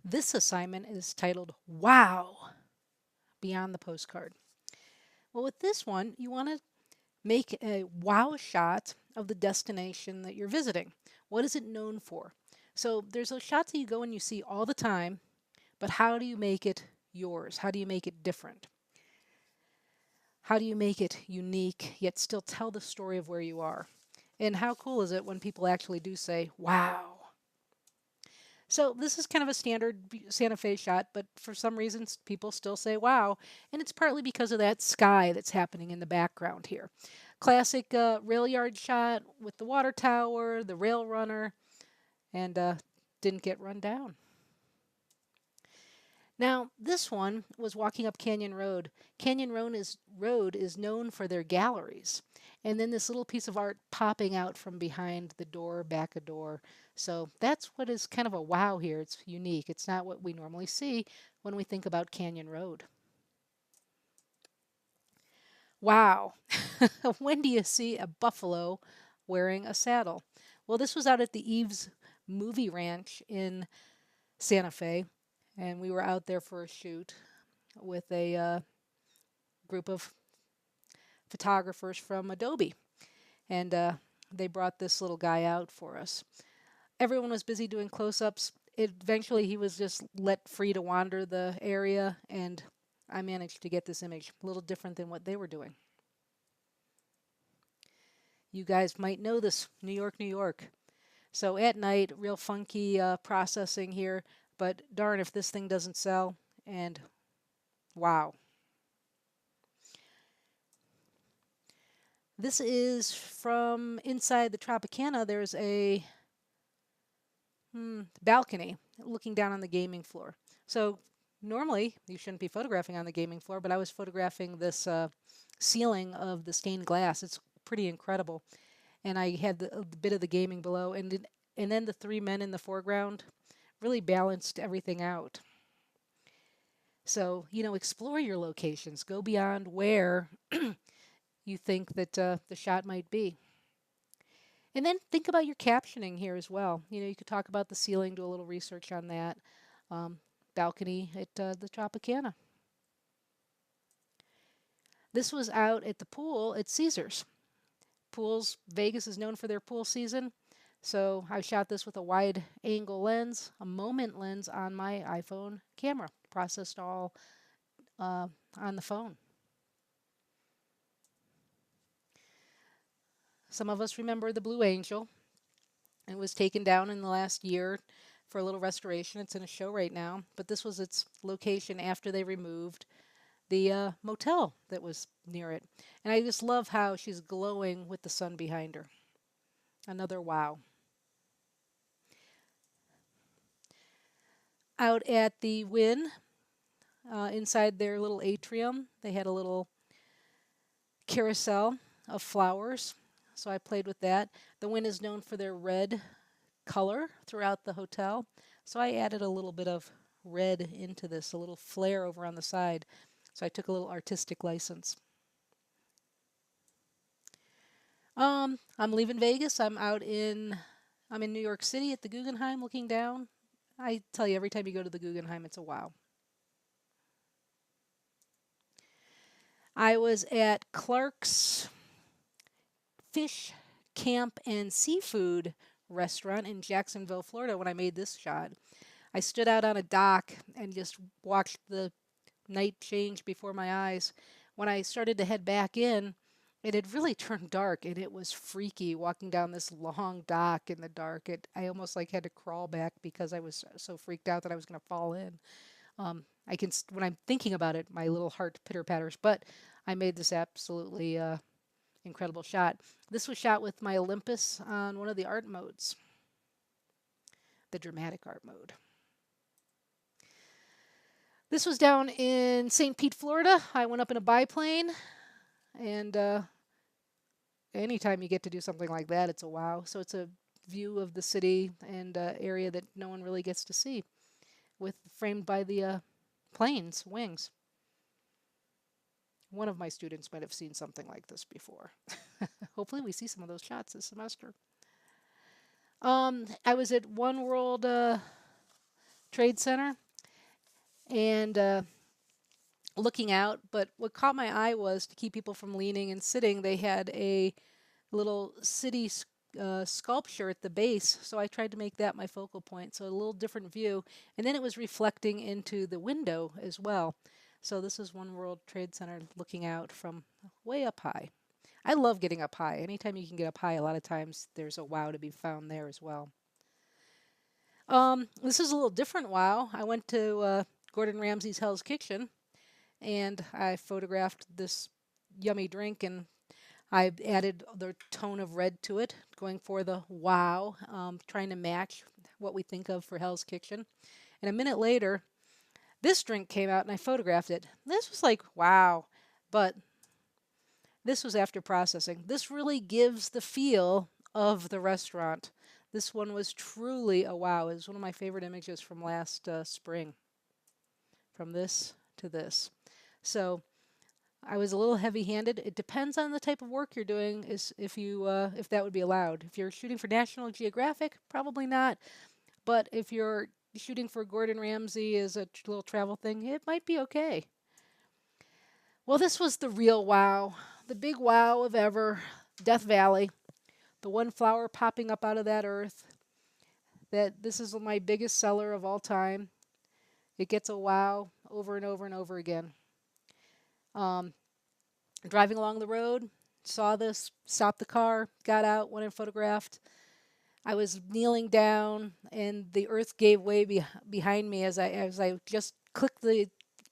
This assignment is titled Wow, Beyond the Postcard. Well, with this one, you want to make a wow shot of the destination that you're visiting. What is it known for? So there's those shots that you go and you see all the time, but how do you make it yours? How do you make it different? How do you make it unique, yet still tell the story of where you are? And how cool is it when people actually do say, wow? So this is kind of a standard Santa Fe shot, but for some reasons people still say wow, and it's partly because of that sky that's happening in the background here. Classic rail yard shot with the water tower, the rail runner, and didn't get run down. Now, this one was walking up Canyon Road. Canyon Road is known for their galleries. And then this little piece of art popping out from behind the door, back a door. So that's what is kind of a wow here. It's unique. It's not what we normally see when we think about Canyon Road. Wow. When do you see a buffalo wearing a saddle? Well, this was out at the Eves Movie Ranch in Santa Fe, and we were out there for a shoot with a group of photographers from Adobe, and they brought this little guy out for us. Everyone was busy doing close-ups. Eventually, he was just let free to wander the area, and I managed to get this image a little different than what they were doing. You guys might know this, New York, New York. So at night, real funky processing here, but darn if this thing doesn't sell, and wow. This is from inside the Tropicana. There's a balcony looking down on the gaming floor. So normally you shouldn't be photographing on the gaming floor, but I was photographing this ceiling of the stained glass. It's pretty incredible. And I had the bit of the gaming below, and then the three men in the foreground really balanced everything out. So, explore your locations. Go beyond where you think that the shot might be. And then think about your captioning here as well. You could talk about the ceiling, do a little research on that. Um, Balcony at the Tropicana. This was out at the pool at Caesars. Vegas is known for their pool season. So I shot this with a wide angle lens, a moment lens on my iPhone camera, processed all on the phone. Some of us remember the Blue Angel. It was taken down in the last year for a little restoration. It's in a show right now, but this was its location after they removed the motel that was near it. And I just love how she's glowing with the sun behind her. Another wow. Out at the Wynn, inside their little atrium, they had a little carousel of flowers. So I played with that. The Wynn is known for their red color throughout the hotel. So I added a little bit of red into this, a little flare over on the side. So I took a little artistic license. I'm leaving Vegas. I'm in New York City at the Guggenheim looking down. I tell you, every time you go to the Guggenheim, it's a wow. I was at Clark's Fish Camp and Seafood restaurant in Jacksonville, Florida when I made this shot. I stood out on a dock and just watched the night change before my eyes. When I started to head back in, it had really turned dark and it was freaky walking down this long dock in the dark. I almost like had to crawl back because I was so freaked out that I was going to fall in. When I'm thinking about it, my little heart pitter patters. But I made this absolutely incredible shot. This was shot with my Olympus on one of the art modes, the dramatic art mode. This was down in St. Pete, Florida. I went up in a biplane, and anytime you get to do something like that, it's a wow. So it's a view of the city and area that no one really gets to see, framed by the plane's wings. One of my students might have seen something like this before. Hopefully, we see some of those shots this semester. I was at One World Trade Center and looking out. But what caught my eye was to keep people from leaning and sitting, they had a little city sculpture at the base. So I tried to make that my focal point. So a little different view. And then it was reflecting into the window as well. So this is One World Trade Center looking out from way up high. I love getting up high. Anytime you can get up high, a lot of times there's a wow to be found there as well. This is a little different wow. I went to Gordon Ramsay's Hell's Kitchen and I photographed this yummy drink and I added the tone of red to it, going for the wow, trying to match what we think of for Hell's Kitchen. And a minute later, this drink came out and I photographed it. This was like, wow. But this was after processing. This really gives the feel of the restaurant. This one was truly a wow. It was one of my favorite images from last spring, from this to this. So I was a little heavy-handed. It depends on the type of work you're doing, is if that would be allowed. If you're shooting for National Geographic, probably not. But if you're shooting for Gordon Ramsay as a little travel thing, it might be okay. Well, this was the real wow, the big wow of ever, Death Valley, the one flower popping up out of that earth. That this is my biggest seller of all time. It gets a wow over and over and over again. Um, Driving along the road, saw this, stopped the car, got out, went and photographed. I was kneeling down, and the earth gave way behind me as I just clicked the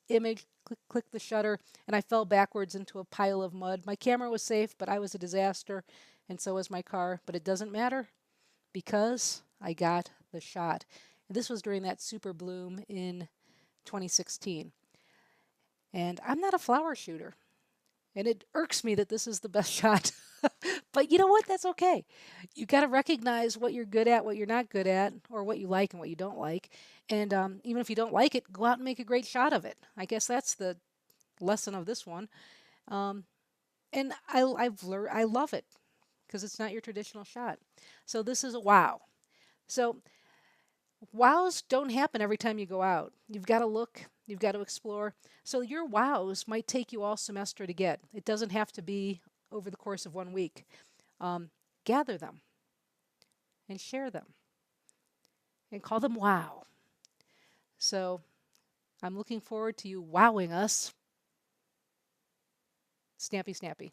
image, clicked the shutter, and I fell backwards into a pile of mud. My camera was safe, but I was a disaster, and so was my car. But it doesn't matter because I got the shot. And this was during that super bloom in 2016. And I'm not a flower shooter. And it irks me that this is the best shot. But you know what? That's okay. You got to recognize what you're good at, what you're not good at, or what you like and what you don't like. And even if you don't like it, go out and make a great shot of it. I guess that's the lesson of this one. Um, and I've learned I love it because it's not your traditional shot. So this is a wow. So wows don't happen every time you go out. You've got to look, you've got to explore. So your wows might take you all semester to get. It doesn't have to be over the course of 1 week. Gather them and share them and call them wow. So I'm looking forward to you wowing us. Snappy, snappy.